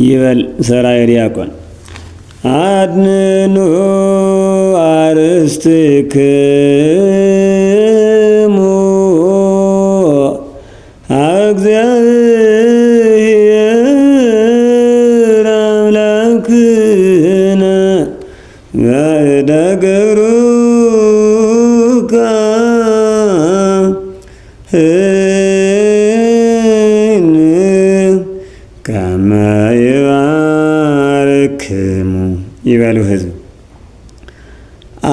ይበል ሰራይ ዲያቆን አድንኑ አርስትክሙ እግዚአብሔር አምላክነ ወደገሩከ ከመ ይባርክሙ ይበሉ ህዝብ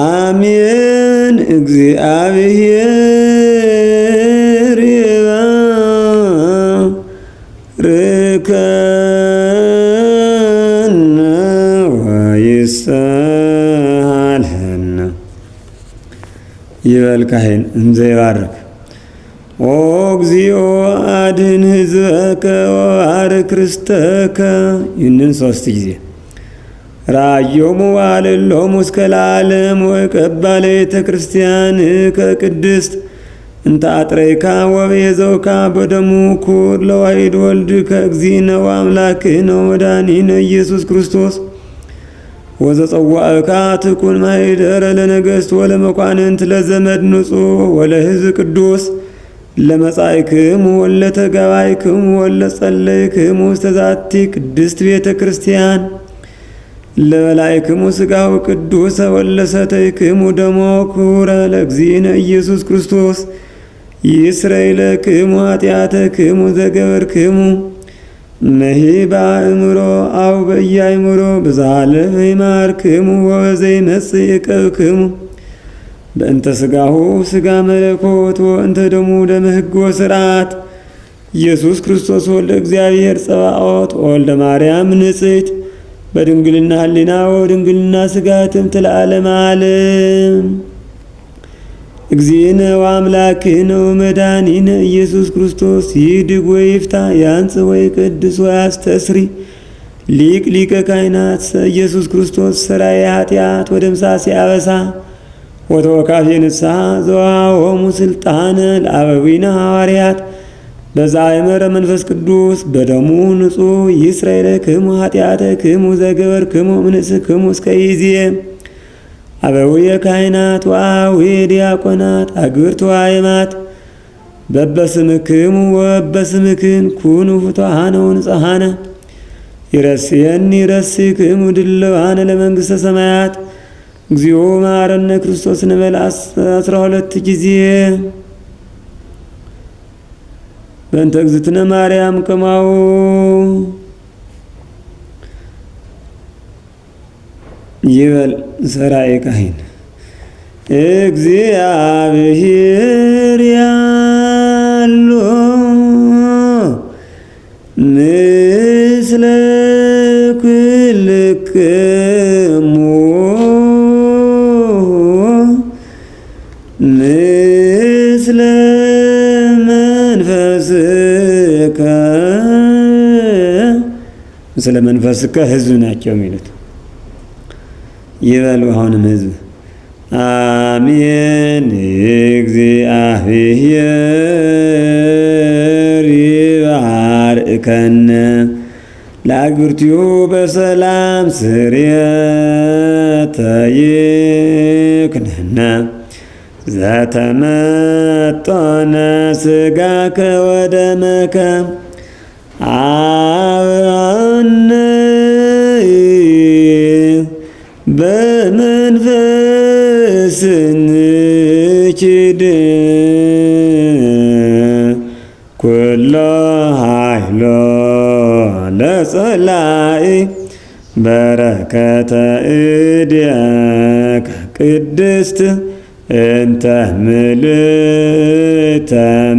አሜን። እግዚአብሔር ይባርከነ ወይስሐለነ ይበል ካህን እንዘ ይባርክ ኦ እግዚኦ አድኅን ሕዝበከ ወባርክ ርስተከ። ይህንን 3 ጊዜ ራእዮሙ ወአልሎሙ እስከ ለዓለም ወቀባ ለቤተ ክርስቲያንከ ቅድስት እንተ አጥረይካ ወቤዘውካ በደሙ ኩር ለዋሕድ ወልድከ እግዚእነ ወአምላክነ ወመድኃኒነ ኢየሱስ ክርስቶስ ወዘጸዋዕካ ትኩን ማኅደረ ለነገሥት ወለመኳንንት ለዘመድ ንጹሕ ወለሕዝብ ቅዱስ ለመጻእክሙ ወለተጋባይክሙ ወለጸለይክሙ ውስተ ዛቲ ቅድስት ቤተ ክርስቲያን ለበላይክሙ ሥጋው ቅዱሰ ወለሰተይክሙ ደሞ ክቡረ ለእግዚእነ ኢየሱስ ክርስቶስ ይስረይ ለክሙ ኃጢአተክሙ ዘገበርክሙ መሂባ እምሮ አው በያእምሮ ብዛለ ይማርክሙ ወዘይመጽእ ይቀብክሙ በእንተ ሥጋሁ ሥጋ መለኮት ወእንተ ደሙ ደመ ሕግ ወሥርዓት ኢየሱስ ክርስቶስ ወልደ እግዚአብሔር ጸባኦት ወልደ ማርያም ንጽሕት በድንግልና ሕሊና ወድንግልና ሥጋ ትምት ለዓለመ ዓለም። እግዚእነ ወአምላክነ ወመድኃኒነ ኢየሱስ ክርስቶስ ይድግ ወይፍታ ያንጽሕ ወይቀድስ ወያስተስሪ ሊቅ ሊቀ ካህናት ኢየሱስ ክርስቶስ ሠራየ ኃጢአት ወደምሳሴ አበሳ ወተወካፌ ንስሐ ዘወሃቦሙ ሥልጣነ ለአበዊነ ሐዋርያት በዛእመረ መንፈስ ቅዱስ በደሙ ንጹሕ ይስረይ ለክሙ ኃጢአተክሙ ዘገበርክሙ እምንእስክሙ እስከ ይእዜ። አበዊየ ካህናት ወአኀዊየ ዲያቆናት አግብርት ወአእማት በበስምክሙ ወበስምክን ኩኑ ፍቱሐነ ወንጹሐነ ይረስየኒ ይረስይክሙ ድልዋነ ለመንግሥተ ሰማያት። እግዚኦ መሐረነ ክርስቶስ እንበል 12 ጊዜ። በእንተ እግዝእትነ ማርያም ከማሁ ይበል ሠራየ ካህን እግዚአብሔር ያሎ ምስለ ኩልክሙ ምስለ መንፈስከ ምስለ መንፈስከ ሕዝብ ናቸው የሚሉት ይበሉ። አሁንም ሕዝብ አሜን። እግዚአብሔር ይባርከነ ለአግብርቲሁ በሰላም ስርየተ ይክነነ ዘተመጠነ ሥጋከ ወደመከ አብአነ በመንፈስ ንኪድ ኩሎ ኃይሎ ለጸላኢ በረከተ እዴከ ቅድስት እንተ ምልዕተ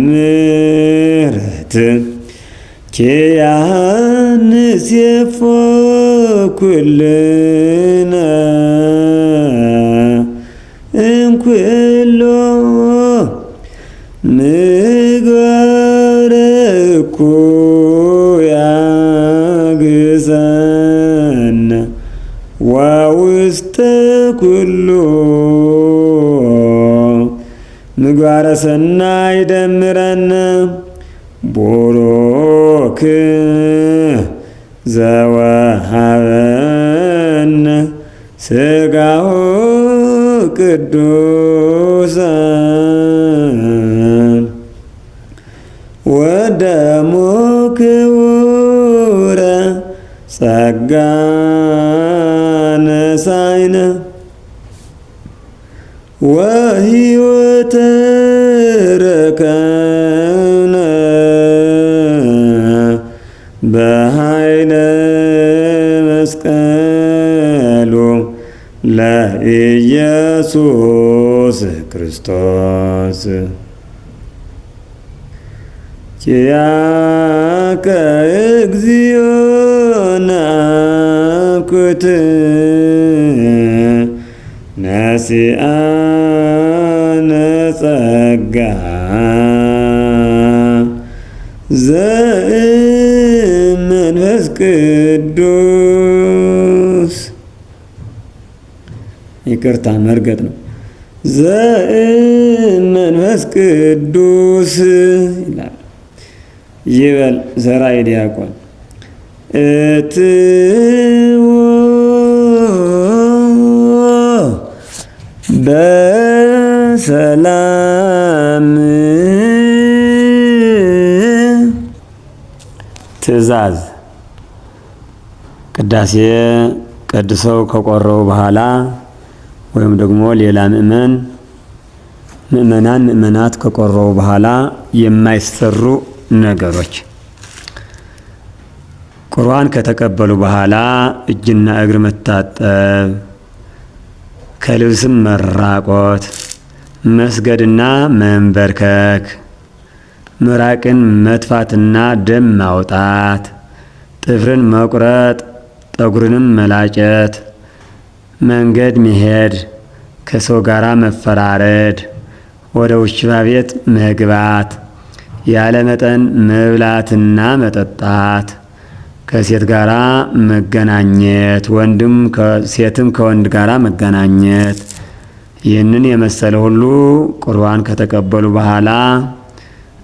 ምሕረት ኪያንስ የፎ ኩልነ እምኩሎ ምግባረ እኩያግሰነ ወውስተ ኩሉ ምግባረ ሰናይ ደምረነ ቡሩክ ዘወሃበነ ሥጋሁ ቅዱሰ ወደሙ ክቡረ ጸጋ ነሣኢነ ወሕይወተ ረከብነ በኃይለ መስቀሉ ለኢየሱስ ክርስቶስ ኪያከ እግዚኦ ናኩት ነሲአነ ጸጋ ዘእመንፈስ ቅዱስ ይቅርታ መርገጥ ነው። ዘእመንፈስ ቅዱስ ይላል። ይበል ዘርአይ ዲያቆን እትዎ በሰላም ትእዛዝ ቅዳሴ ቀድሰው ከቆረቡ በኋላ ወይም ደግሞ ሌላ ምእመናት ከቆረቡ በኋላ የማይሰሩ ነገሮች ቁርባን ከተቀበሉ በኋላ እጅና እግር መታጠብ፣ ከልብስም መራቆት፣ መስገድና መንበርከክ፣ ምራቅን መትፋትና ደም ማውጣት፣ ጥፍርን መቁረጥ፣ ጠጉርንም መላጨት፣ መንገድ መሄድ፣ ከሰው ጋር መፈራረድ፣ ወደ ውሽባ ቤት መግባት፣ ያለ መጠን መብላትና መጠጣት፣ ከሴት ጋር መገናኘት፣ ሴትም ከወንድ ጋር መገናኘት፣ ይህንን የመሰለ ሁሉ ቁርባን ከተቀበሉ በኋላ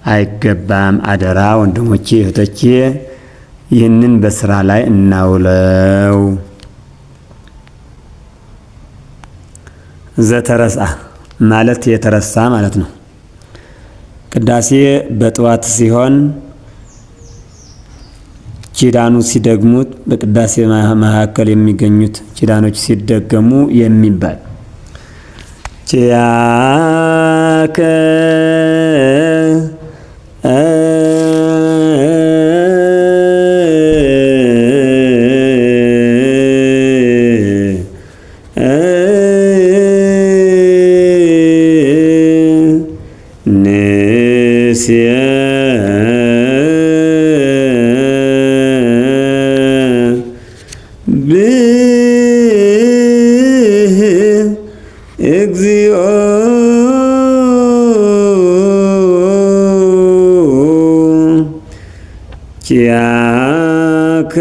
አይገባም። አደራ ወንድሞቼ እህቶቼ፣ ይህንን በስራ ላይ እናውለው። ዘተረሳ ማለት የተረሳ ማለት ነው። ቅዳሴ በጠዋት ሲሆን ኪዳኑ ሲደግሙት በቅዳሴ መካከል የሚገኙት ኪዳኖች ሲደገሙ የሚባል ኪያከ እግዚኦ ኪያከ